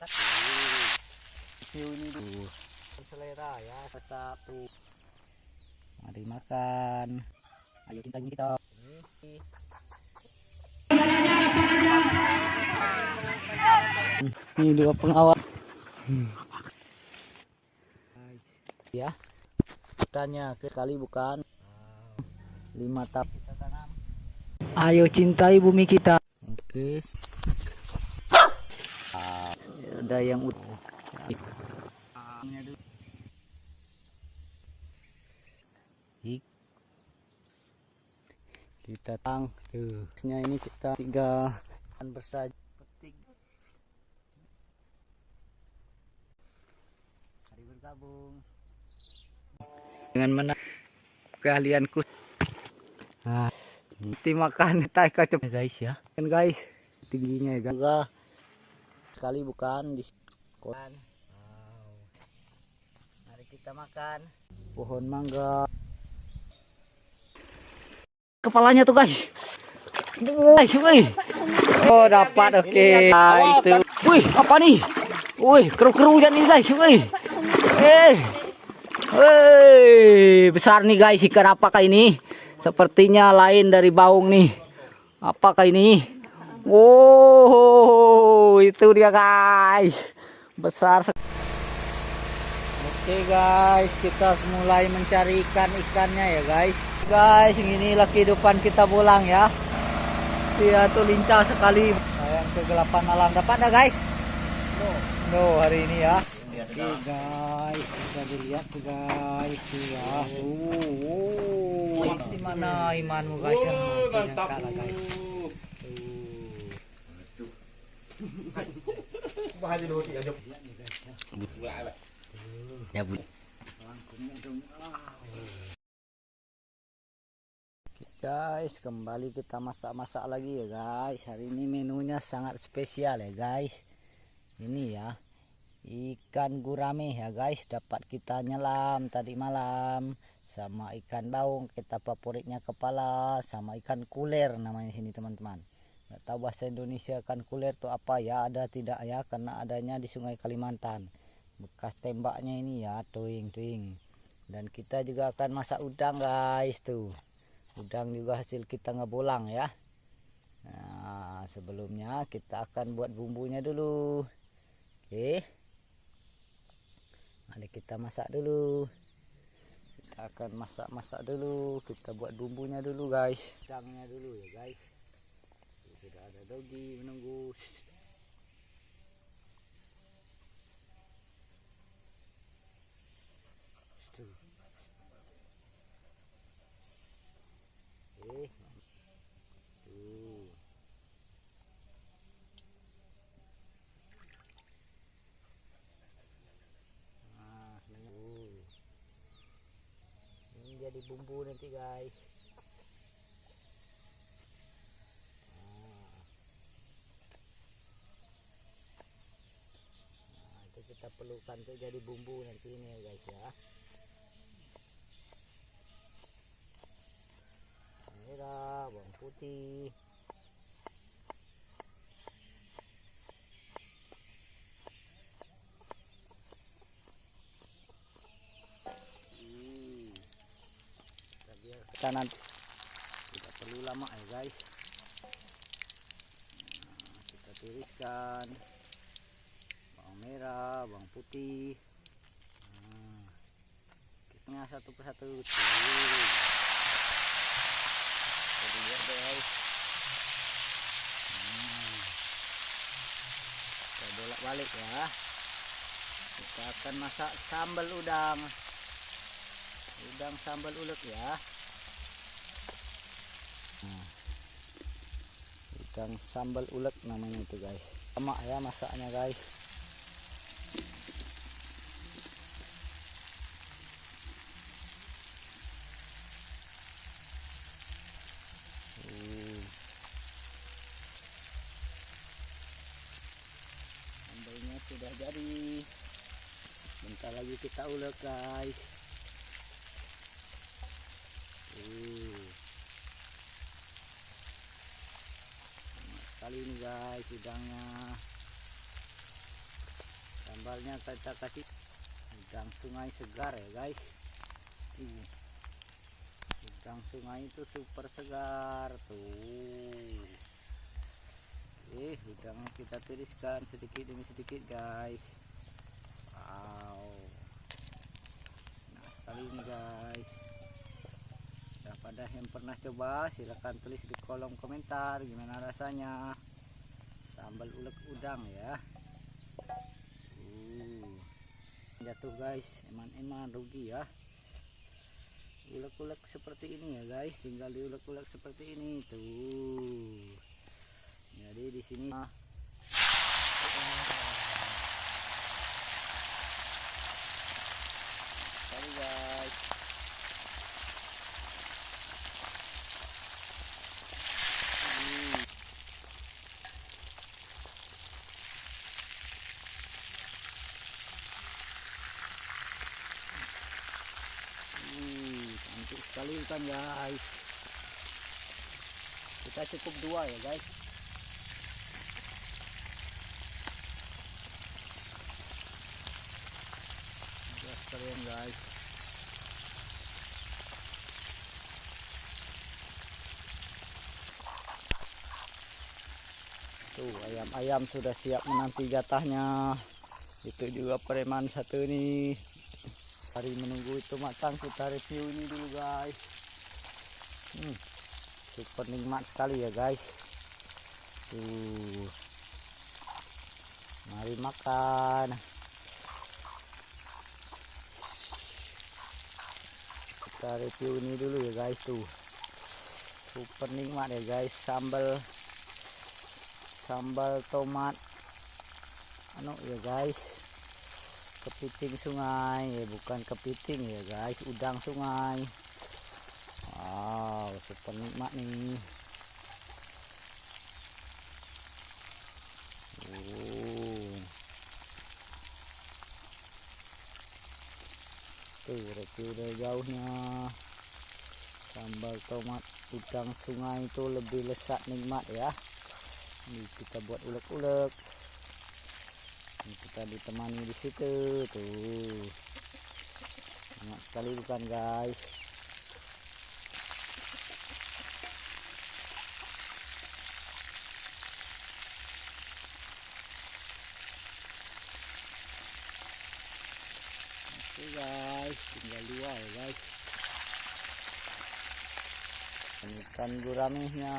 View ini dulu. Selera ya, satu. Mari makan. Ayo cintanya kita. Ini dua pengawal. Ya. Tanya sekali bukan. 5 tap. Ayo cintai bumi kita. Oke. Ada yang kita tang tuh. Ini kita 3 bersaja. Mari bergabung dengan mana keahlianku. Nah, nanti makan tai kacau guys ya. Kan guys, tingginya ya guys. Sekali bukan di kolam. Wow. Mari kita makan pohon mangga. Kepalanya tuh guys. Guys, wih. Oh, dapat oke. Nah, itu. Wih, apa nih? Wih, keru-keruan nih guys, wih. Wih, besar nih guys, ikan apakah ini? Sepertinya lain dari baung nih. Apakah ini? Wow, itu dia guys. Besar. Oke guys, kita mulai mencari ikannya ya guys. Guys, inilah kehidupan kita pulang ya. Dia tuh lincah sekali. Sayang kegelapan malam. Dapat enggak guys? No, hari ini ya. Oke guys, bisa dilihat guys ya. Di mana imanmu guys? Tidak kalah guys. Ya bu. Guys, kembali kita masak-masak lagi ya guys. Hari ini menunya sangat spesial ya guys. Ini ya, ikan gurame ya guys. Dapat kita nyelam tadi malam. Sama ikan baung, kita favoritnya kepala. Sama ikan kuler namanya sini teman-teman. Nggak tahu bahasa Indonesia ikan kuler itu apa ya, ada tidak ya, karena adanya di Sungai Kalimantan. Bekas tembaknya ini ya, tuing-tuing. Dan kita juga akan masak udang guys tuh. Udang juga hasil kita ngebolang ya. Nah, sebelumnya kita akan buat bumbunya dulu. Oke. Mari kita masak dulu. Kita akan masak-masak dulu. Kita buat bumbunya dulu guys. Udangnya dulu ya guys. Sudah ada dogi menunggu. Jadi bumbu nanti guys. Nah, itu kita perlukan tuh jadi bumbu nanti ini ya guys ya. Merah, bawang putih. Kita nanti tidak perlu lama ya guys. Nah, kita tiriskan bawang merah, bawang putih. Nah, kita satu persatu. Jadi ya guys. Kita bolak-balik ya. Kita akan masak sambal udang. Udang sambal ulet ya. Nah, udang sambal ulet namanya itu guys. Lama ya masaknya guys. Sambalnya sudah jadi. Bentar lagi kita ulek guys. Kali ini guys udangnya Sambalnya kita kasih udang sungai segar ya guys. Udang sungai itu super segar tuh. Udang kita tiriskan sedikit demi sedikit guys. Wow, nah sekali ini guys. Pada yang pernah coba silahkan tulis di kolom komentar gimana rasanya sambal ulek udang ya. Jatuh guys, eman-eman rugi ya. Ulek-ulek seperti ini ya guys, tinggal diulek-ulek seperti ini tuh. Jadi di sini sorry guys. Cantik sekali ikan guys. Kita cukup 2 ya guys. Keren guys. Tuh ayam-ayam sudah siap menanti jatahnya. Itu juga preman satu nih. Hari menunggu itu matang, kita review ini dulu guys. Super nikmat sekali ya guys. Tuh, mari makan. Kita review ini dulu ya guys. Tuh super nikmat ya guys. Sambal tomat ya guys, kepiting sungai ya, bukan kepiting ya guys, udang sungai. Wow, super nikmat nih. Tuh review dari jauhnya. Sambal tomat udang sungai itu lebih lezat nikmat ya. Ini kita buat ulek-ulek. Ini kita ditemani di situ tuh. Enak sekali bukan guys. Oke guys, tinggal 2 ya guys. Ikan guramehnya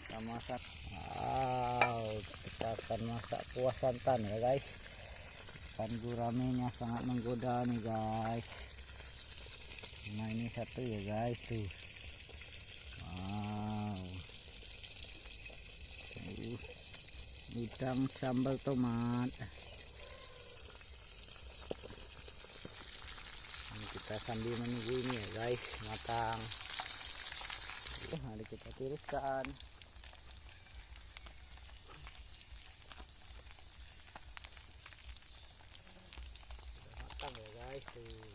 kita masak. Wow, kita akan masak kuah santan ya guys. Ikan guramehnya sangat menggoda nih guys. Nah ini satu ya guys tuh. Wow, udang sambal tomat. Ini kita sambil menunggu ini ya guys matang. Mari kita tiriskan. Sudah matang ya guys tuh.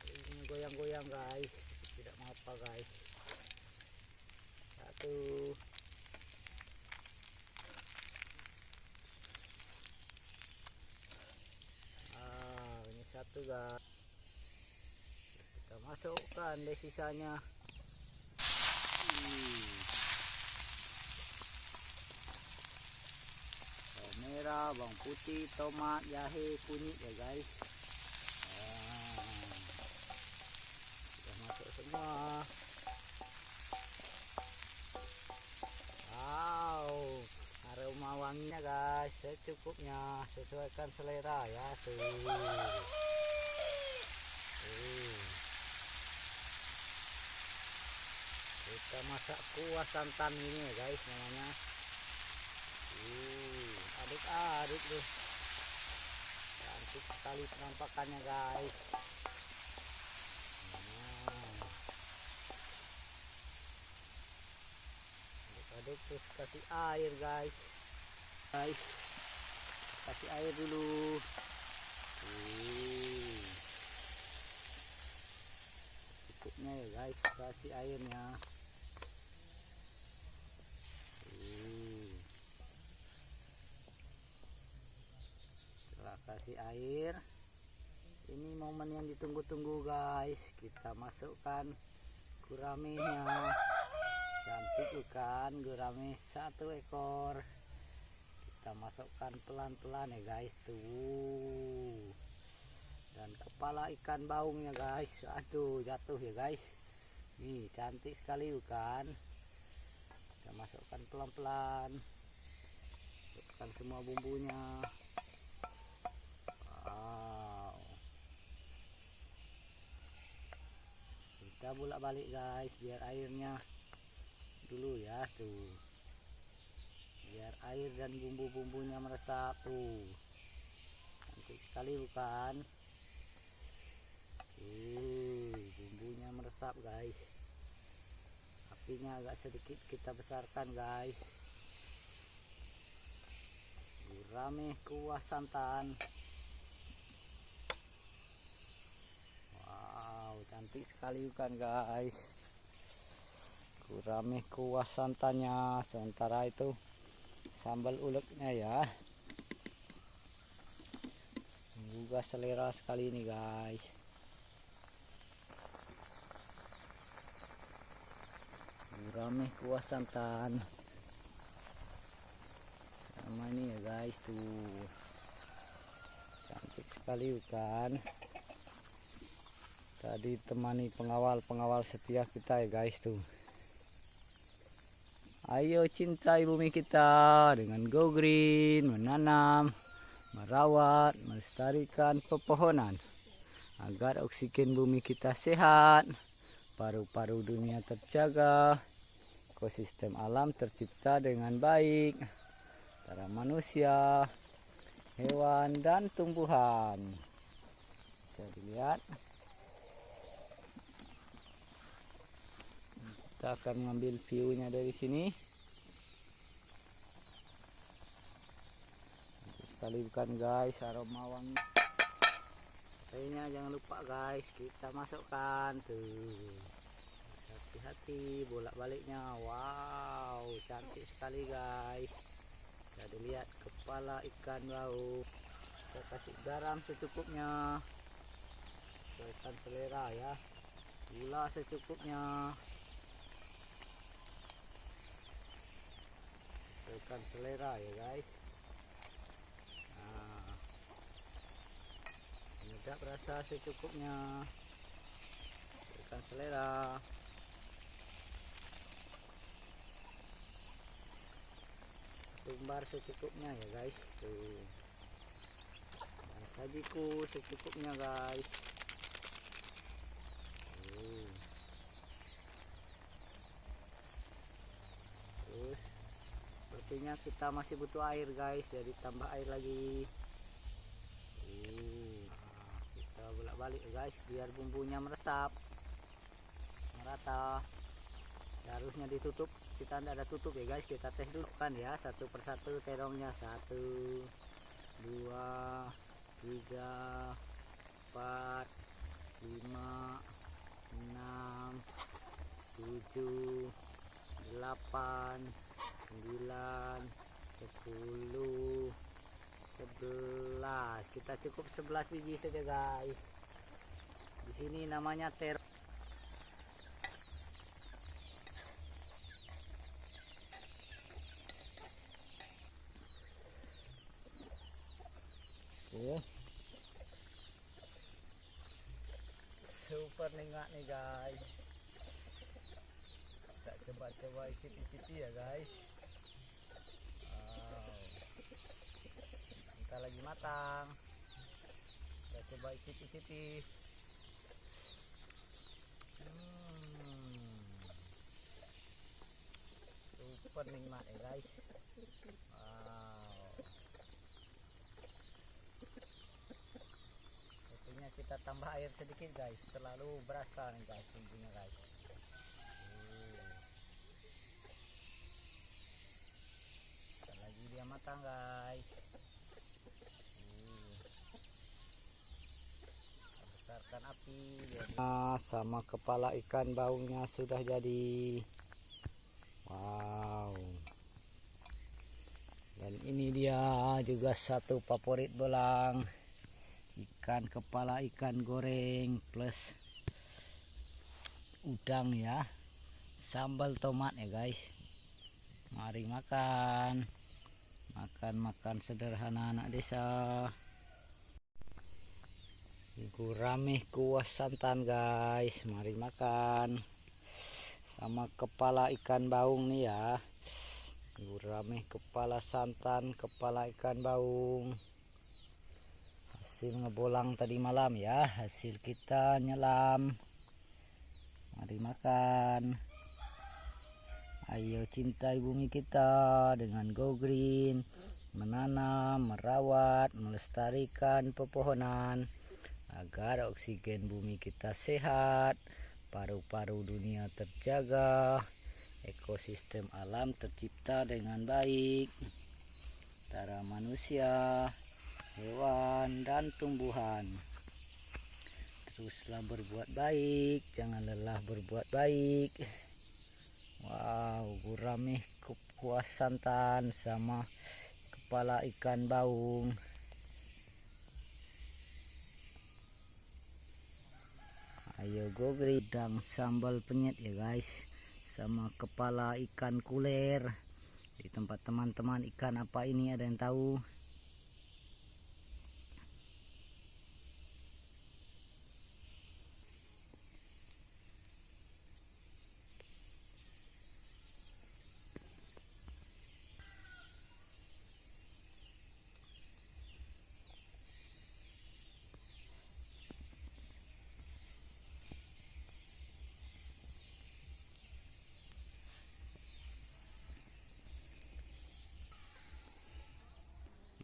Ini goyang-goyang guys, tidak mengapa guys. Satu. Satu guys, kita masukkan deh sisanya. Bawang merah, bawang putih, tomat, jahe, kunyit ya guys. Sudah masuk semua. Wow, aroma wanginya guys secukupnya, sesuaikan selera ya tuh. Kita masak kuah santan ini ya guys namanya. Aduk-aduk tuh. Cantik sekali penampakannya guys. Aduk-aduk terus kasih air guys. Kasih air dulu. ya guys, kasih airnya. Setelah kasih air, ini momen yang ditunggu-tunggu guys. Kita masukkan guramenya. Cantik bukan gurame 1 ekor. Kita masukkan pelan-pelan ya guys tuh. Dan kepala ikan baungnya guys. Aduh, jatuh ya guys. Nih, cantik sekali bukan? Kita masukkan pelan-pelan. Masukkan semua bumbunya. Wow. Kita bolak-balik guys biar airnya dulu ya tuh. Biar air dan bumbu-bumbunya meresap tuh. Cantik sekali bukan? Bumbunya meresap guys. Apinya agak sedikit kita besarkan guys. Gurame kuah santan. Wow, cantik sekali bukan guys? Gurame kuah santannya. Sementara itu sambal uleknya ya. Menggugah selera sekali ini guys. Gurame kuah santan. Sama ini ya guys tuh. Cantik sekali bukan? Tadi temani pengawal setia kita ya guys tuh. Ayo cintai bumi kita dengan Go Green, menanam, merawat, melestarikan pepohonan agar oksigen bumi kita sehat, paru-paru dunia terjaga, ekosistem alam tercipta dengan baik, para manusia, hewan dan tumbuhan. Bisa dilihat. Kita akan mengambil view-nya dari sini. Sekali bukan guys, aroma wangi. Kayaknya jangan lupa guys, kita masukkan tuh. Hati-hati bolak-baliknya. Wow, cantik sekali guys. Kita lihat kepala ikan bau. Kita kasih garam secukupnya. Sesuaikan selera ya. Gula secukupnya. Sesuaikan selera ya guys. Nah, penyedap rasa secukupnya. Sesuaikan selera. Tumbar secukupnya ya guys tuh. Dan sajiku secukupnya guys. Terus sepertinya kita masih butuh air guys, jadi tambah air lagi. Kita bolak-balik guys biar bumbunya meresap merata. Harusnya ditutup, kita tidak ada tutup ya guys. Kita tes dulu kan ya, satu persatu terongnya. 1, 2, 3, 4, 5, 6, 7, 8, 9, 10, 11. Kita cukup 11 biji saja guys. Di sini namanya terong. Super nengak nih guys. Kita coba-coba icip-icipi ya guys. Wow. Kita lagi matang. Kita coba icip-icipi. Super nikmat ya guys. Kita tambah air sedikit guys, terlalu berasa nih guys bumbunya guys. Lagi dia matang guys. Besarkan ikan api. Nah, sama kepala ikan baungnya sudah jadi. Wow. Dan ini dia juga satu favorit Bolang, ikan kepala ikan goreng plus udang ya, sambal tomat ya guys. Mari makan, makan sederhana anak desa. Gurame kuah santan guys, mari makan. Sama kepala ikan baung nih ya, gurame kepala santan, kepala ikan baung. Hasil ngebolang tadi malam ya, hasil kita nyelam. Mari makan. Ayo cintai bumi kita dengan Go Green, menanam, merawat, melestarikan pepohonan agar oksigen bumi kita sehat, paru-paru dunia terjaga, ekosistem alam tercipta dengan baik antara manusia, hewan, dan tumbuhan. Teruslah berbuat baik, jangan lelah berbuat baik. Wow, gurame kuah santan sama kepala ikan baung. Ayo Go Green, udang sambal penyet ya guys, sama kepala ikan kuler. Di tempat teman-teman ikan apa ini, ada yang tahu?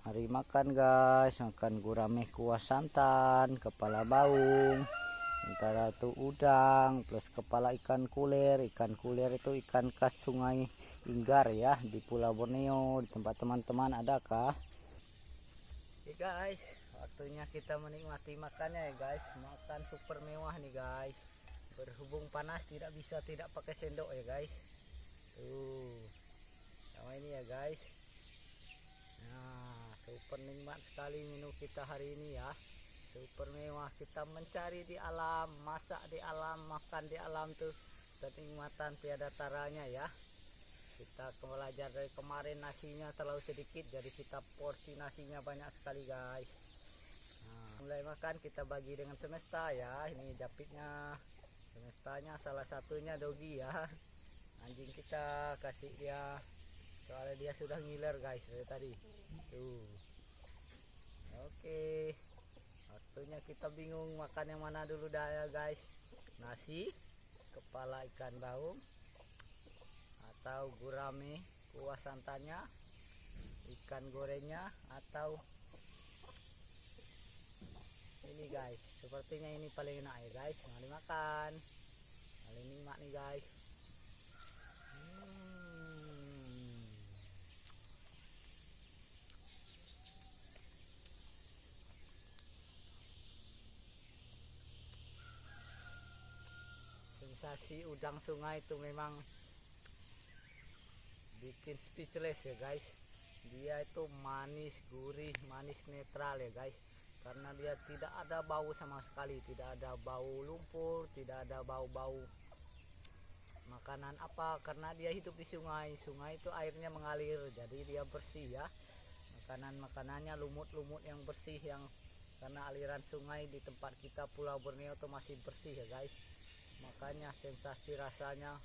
Mari makan guys, makan gurame kuah santan, kepala baung, antara itu udang plus kepala ikan kuler. Ikan kuler itu ikan khas Sungai Inggar ya, di Pulau Borneo. Di tempat teman-teman adakah? Oke guys, waktunya kita menikmati makannya ya guys. Makan super mewah nih guys. Berhubung panas tidak bisa tidak pakai sendok ya guys. Tuh, sama ini ya guys. Nah, super nikmat sekali menu kita hari ini ya. Super mewah, kita mencari di alam, masak di alam, makan di alam tuh kenikmatan tiada taranya ya. Kita belajar dari kemarin nasinya terlalu sedikit, jadi kita porsi nasinya banyak sekali guys. Nah, mulai makan kita bagi dengan semesta ya. Ini japitnya, semestanya salah satunya Dogi ya. Anjing kita kasih dia, soalnya dia sudah ngiler guys dari tadi. Tuh. Oke. Waktunya kita bingung makan yang mana dulu dah ya guys. Nasi, kepala ikan baung, atau gurame kuah santannya, ikan gorengnya, atau ini guys. Sepertinya ini paling enak ya guys. Mari makan. Paling nikmat nih guys. Sensasi udang sungai itu memang bikin speechless ya guys. Dia itu manis, gurih, manis netral ya guys. Karena dia tidak ada bau sama sekali, tidak ada bau lumpur, tidak ada bau-bau makanan apa, karena dia hidup di sungai. Sungai itu airnya mengalir, jadi dia bersih ya. Makanannya lumut-lumut yang bersih, yang karena aliran sungai di tempat kita Pulau Borneo itu masih bersih ya guys. Makanya sensasi rasanya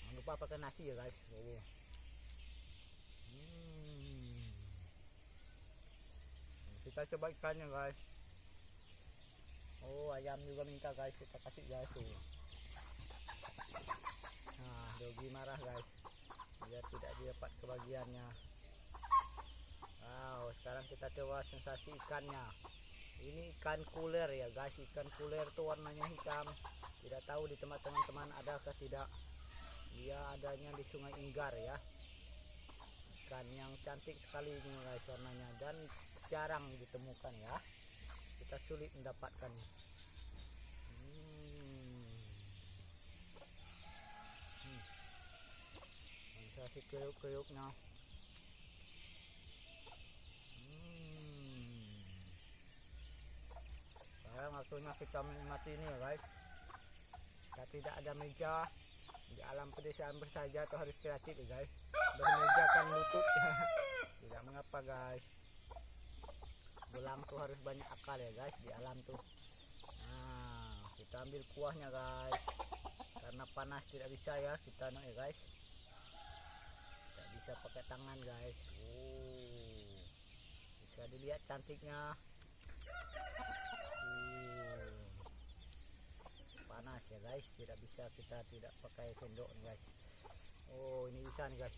jangan lupa pakai nasi ya guys. Kita coba ikannya guys. Oh, ayam juga minta guys, kita kasih guys tuh. Nah, Dogi marah guys, biar tidak dapat kebagiannya. Wow, sekarang kita coba sensasi ikannya. Ini ikan kuler ya guys. Ikan kuler tuh warnanya hitam. Tidak tahu di tempat teman-teman ada atau tidak. Dia adanya di Sungai Inggar ya. Ikan yang cantik sekali ini guys warnanya, dan jarang ditemukan ya. Kita sulit mendapatkannya. Sensasi kriuk-kriuknya. Sekarang waktunya kita menikmati ini ya guys. Kita tidak ada meja di alam pedesaan bersaja, atau harus kreatif ya guys. Bermejakan lutut tidak mengapa guys. Belang tuh harus banyak akal ya guys di alam tuh. Nah, kita ambil kuahnya guys. Karena panas tidak bisa ya kita ya guys. Tidak bisa pakai tangan guys. Bisa dilihat cantiknya. Panas ya guys, tidak bisa kita tidak pakai sendok nih guys. Oh, ini bisa nih guys.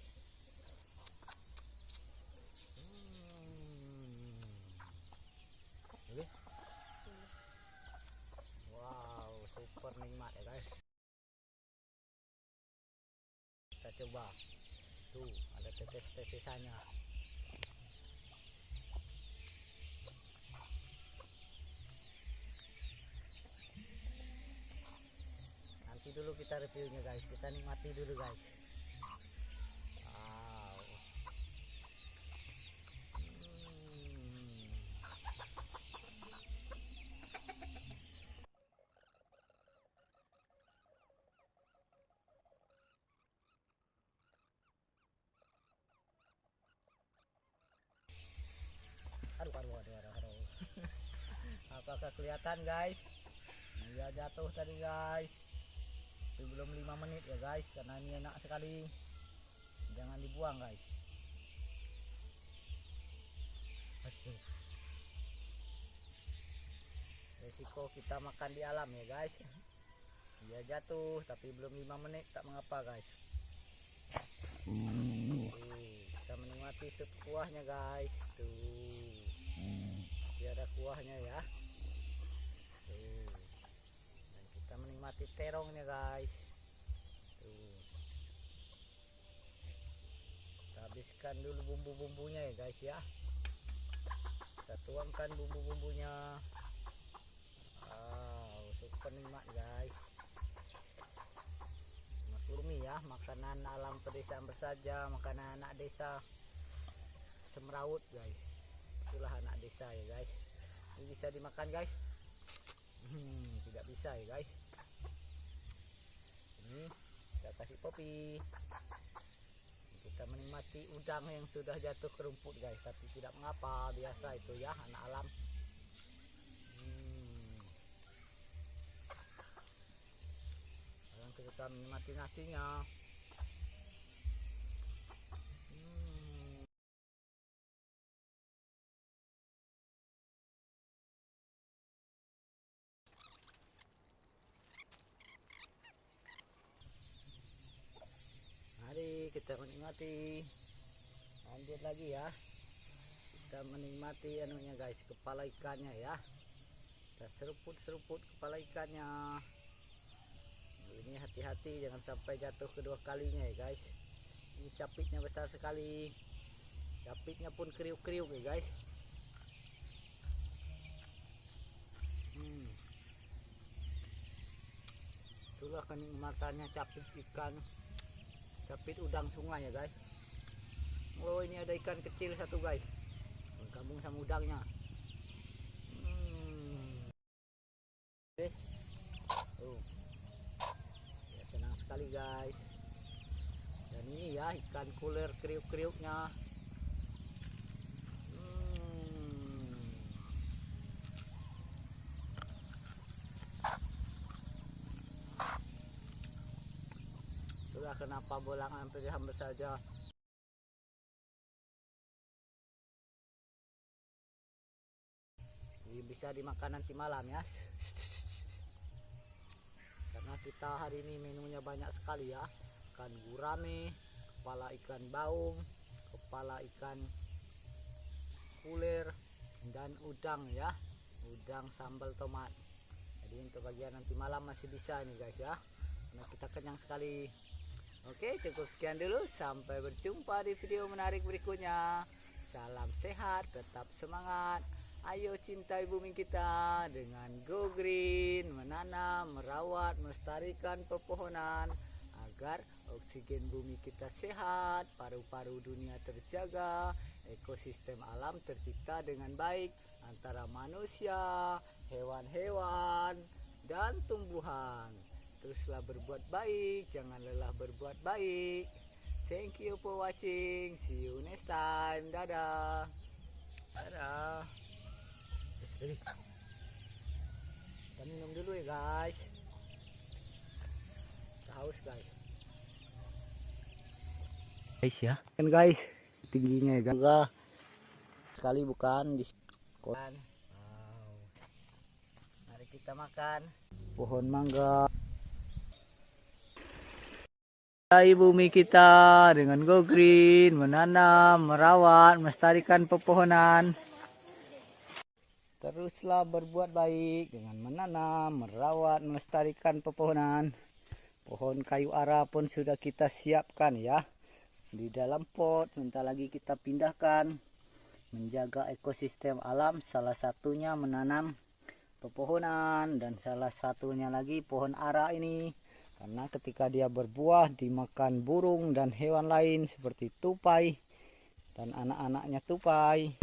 Oke. Wow, super nikmat ya guys. Kita coba. Tuh, ada tetes-tetesannya. Nanti dulu kita reviewnya guys, kita nikmati dulu guys. Wow. Aduh. Apakah kelihatan guys? Dia jatuh tadi guys. Tapi belum 5 menit ya guys, karena ini enak sekali. Jangan dibuang guys. Resiko kita makan di alam ya guys. Dia jatuh tapi belum 5 menit, tak mengapa guys. Kita menikmati sup kuahnya guys. Tuh, masih ada kuahnya ya. Tuh, dan kita menikmati terongnya guys. Tuh, kita habiskan dulu bumbu-bumbunya ya guys ya. Kita tuangkan bumbu-bumbunya. Wow, super nikmat guys. Maklumi ya, makanan alam pedesaan bersaja, makanan anak desa Semraut guys. Itulah anak desa ya guys. Ini bisa dimakan guys. Tidak bisa ya guys. Ini kita kasih kopi. Kita menikmati udang yang sudah jatuh ke rumput guys, tapi tidak mengapa, biasa itu ya anak alam. Sekarang kita menikmati nasinya. Mari kita menikmati. Lanjut lagi ya. Kita menikmati anunya guys, kepala ikannya ya. Kita seruput-seruput kepala ikannya. Ini hati-hati jangan sampai jatuh kedua kalinya ya guys. Ini capitnya besar sekali. Capitnya pun kriuk-kriuk ya guys. Itulah kenikmatannya capit ikan, capit udang sungai ya guys. Oh, ini ada ikan kecil satu guys, bergabung sama udangnya. Ya, senang sekali guys. Dan ini ya ikan kuler kriuk-kriuknya. Itulah kenapa bolangan pedesaan saja. Ini bisa dimakan nanti malam ya. Karena kita hari ini menunya banyak sekali ya. Ikan gurame, kepala ikan baung, kepala ikan kuler, dan udang ya. Udang sambal tomat. Jadi untuk bagian nanti malam masih bisa nih guys ya. Karena kita kenyang sekali. Oke, cukup sekian dulu. Sampai berjumpa di video menarik berikutnya. Salam sehat, tetap semangat. Ayo cintai bumi kita dengan Go Green, menanam, merawat, melestarikan pepohonan agar oksigen bumi kita sehat, paru-paru dunia terjaga, ekosistem alam tercipta dengan baik antara manusia, hewan-hewan, dan tumbuhan. Teruslah berbuat baik, jangan lelah berbuat baik. Thank you for watching. See you next time. Dadah. Dadah. Kita minum dulu ya guys. Haus guys. Guys ya. Kan guys, tingginya ya guys. Sekali bukan di kolam. Wow. Mari kita makan pohon mangga. Bumi kita dengan Go Green, menanam, merawat, melestarikan pepohonan. Teruslah berbuat baik dengan menanam, merawat, melestarikan pepohonan. Pohon kayu ara pun sudah kita siapkan ya di dalam pot. Sebentar lagi kita pindahkan. Menjaga ekosistem alam, salah satunya menanam pepohonan, dan salah satunya lagi pohon ara ini. Karena ketika dia berbuah dimakan burung dan hewan lain seperti tupai dan anak-anaknya tupai.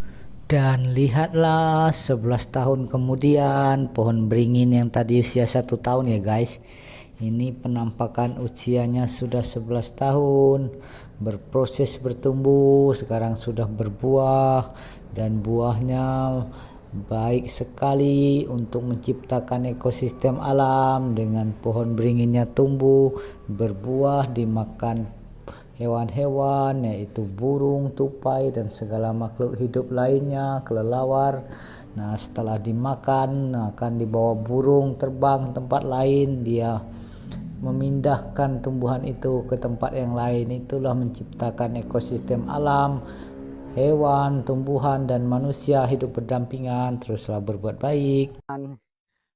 Dan lihatlah 11 tahun kemudian pohon beringin yang tadi usia 1 tahun ya guys. Ini penampakan usianya sudah 11 tahun. Berproses bertumbuh, sekarang sudah berbuah. Dan buahnya baik sekali untuk menciptakan ekosistem alam. Dengan pohon beringinnya tumbuh, berbuah, dimakan hewan-hewan yaitu burung, tupai, dan segala makhluk hidup lainnya, kelelawar. Nah, setelah dimakan akan dibawa burung terbang tempat lain, dia memindahkan tumbuhan itu ke tempat yang lain. Itulah menciptakan ekosistem alam. Hewan, tumbuhan, dan manusia hidup berdampingan. Teruslah berbuat baik.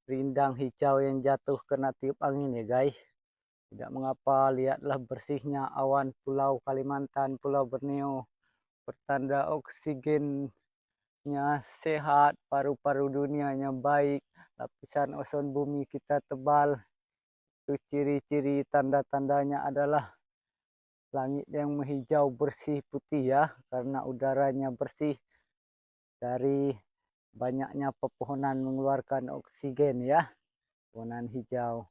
Rindang hijau yang jatuh kena tiup angin ya guys. Tidak mengapa, lihatlah bersihnya awan Pulau Kalimantan, Pulau Borneo. Pertanda oksigennya sehat, paru-paru dunianya baik, lapisan ozon bumi kita tebal. Itu ciri-ciri tanda-tandanya adalah langit yang menghijau bersih putih ya, karena udaranya bersih dari banyaknya pepohonan mengeluarkan oksigen ya, pepohonan hijau.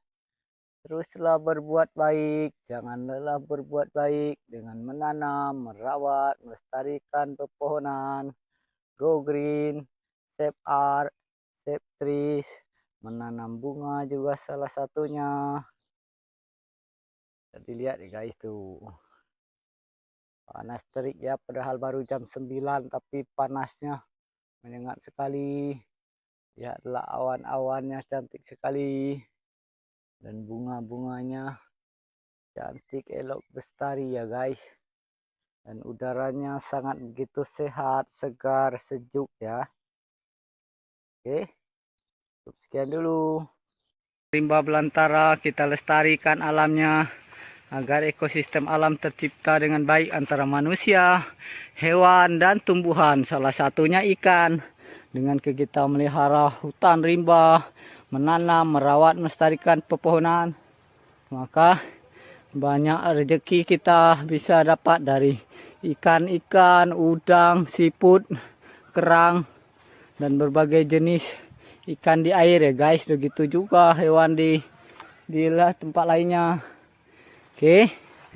Teruslah berbuat baik, jangan lelah berbuat baik dengan menanam, merawat, melestarikan pepohonan. Go Green, Save Art, Save Trees, menanam bunga juga salah satunya. Jadi lihat ya guys tuh. Panas terik ya, padahal baru jam 9 tapi panasnya menyengat sekali. Lihatlah awan-awannya cantik sekali. Dan bunga-bunganya cantik, elok, bestari ya guys. Dan udaranya sangat begitu sehat, segar, sejuk ya. Oke, cukup sekian dulu. Rimba belantara, kita lestarikan alamnya agar ekosistem alam tercipta dengan baik antara manusia, hewan, dan tumbuhan. Salah satunya ikan. Dengan kegiatan melihara hutan rimba, menanam, merawat, melestarikan pepohonan, maka banyak rezeki kita bisa dapat dari ikan-ikan, udang, siput, kerang, dan berbagai jenis ikan di air ya guys. Begitu juga hewan di tempat lainnya. Oke,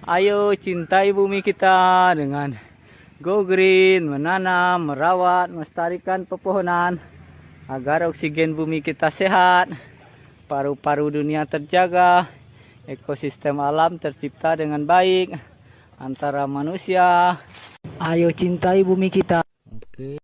ayo cintai bumi kita dengan Go Green, menanam, merawat, melestarikan pepohonan agar oksigen bumi kita sehat, paru-paru dunia terjaga, ekosistem alam tercipta dengan baik antara manusia. Ayo cintai bumi kita. Oke.